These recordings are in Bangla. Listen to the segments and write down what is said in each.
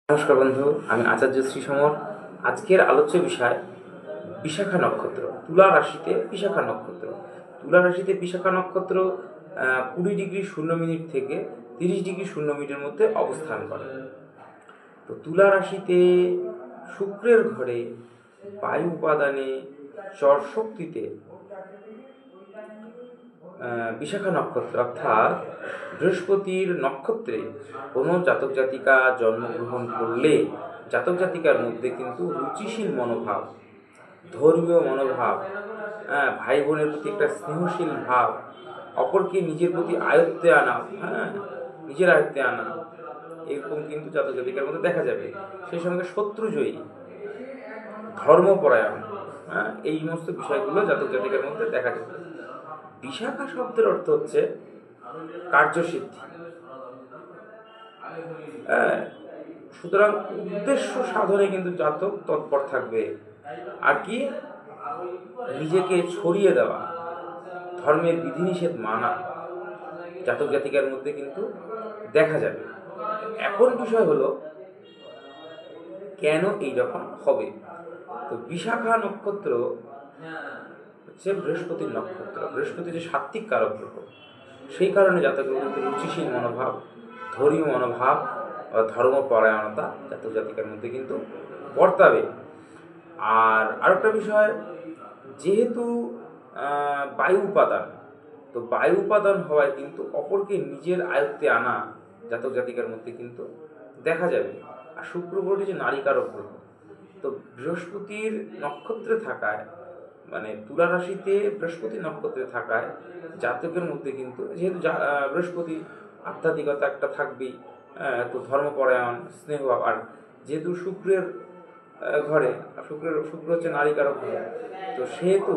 নমস্কার বন্ধু, আমি আচার্য শ্রী সমর। আজকের আলোচ্য বিষয় বিশাখা নক্ষত্র। তুলা রাশিতে বিশাখা নক্ষত্র। তুলা রাশিতে বিশাখা নক্ষত্র 20°0' থেকে 30°0' মধ্যে অবস্থান করে। তো তুলা রাশিতে শুক্রের ঘরে বায়ু উপাদানে চর শক্তিতে বিশাখা নক্ষত্র অর্থাৎ বৃহস্পতির নক্ষত্রে কোনো জাতক জাতিকা জন্মগ্রহণ করলে জাতক জাতিকার মধ্যে কিন্তু রুচিশীল মনোভাব, ধর্মীয় মনোভাব, ভাই বোনের প্রতি একটা স্নেহশীল ভাব, অপরকে নিজের প্রতি আয়ত্তে আনা, নিজের আয়ত্তে আনা, এরকম কিন্তু জাতক জাতিকার মধ্যে দেখা যাবে। সেই সঙ্গে শত্রুজয়ী, ধর্মপরায়ণ, এই সমস্ত বিষয়গুলো জাতক জাতিকার মধ্যে দেখা যাবে। বিশাখা শব্দের অর্থ হচ্ছে কার্যসিদ্ধি। সুতরাং উদ্দেশ্য সাধনে কিন্তু জাতক তৎপর থাকবে। আর কি, নিজেকে ছড়িয়ে দেওয়া, ধর্মের বিধিনিষেধ মানা জাতক জাতিকার মধ্যে কিন্তু দেখা যাবে। এখন বিষয় হলো কেন এই রকম হবে। তো বিশাখা নক্ষত্র হচ্ছে বৃহস্পতির নক্ষত্র। বৃহস্পতি যে সাত্ত্বিক কারক গ্রহ, সেই কারণে জাতকের মধ্যে রুচিশীল মনোভাব, ধর্মীয় মনোভাব, ধর্মপরায়ণতা জাতক জাতিকার মধ্যে কিন্তু বর্তাবে। আর আরেকটা বিষয়, যেহেতু বায়ু উপাদান, তো বায়ু উপাদান হওয়ায় কিন্তু অপরকে নিজের আয়ত্তে আনা জাতক জাতিকার মধ্যে কিন্তু দেখা যাবে। আর শুক্র গ্রহটি যে নারীকারক গ্রহ, তো বৃহস্পতির নক্ষত্রে থাকায়, মানে তুলা রাশিতে বৃহস্পতি নক্ষত্রে থাকায় জাতকের মধ্যে কিন্তু, যেহেতু বৃহস্পতি আধ্যাত্মিকতা একটা থাকবেই, তো ধর্মপরায়ণ, স্নেহ, আর যেহেতু শুক্রের ঘরে, শুক্র হচ্ছে নারীকারক গ্রহ, তো সেহেতু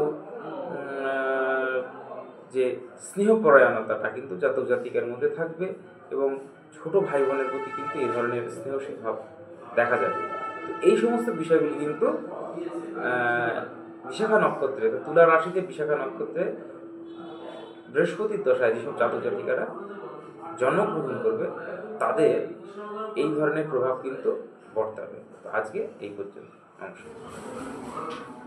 যে স্নেহপরায়ণতাটা কিন্তু জাতক জাতিকার মধ্যে থাকবে এবং ছোট ভাই বোনের প্রতি কিন্তু এই ধরনের স্নেহশীল ভাব দেখা যাবে। তো এই সমস্ত বিষয়গুলি কিন্তু বিশাখা নক্ষত্রে, তুলা রাশিতে বিশাখা নক্ষত্রে বৃহস্পতির দশায় যেসব জাতক জাতিকারা জন্মগ্রহণ করবে তাদের এই ধরনের প্রভাব কিন্তু বর্তাবে। তো আজকে এই পর্যন্ত। নমস্কার।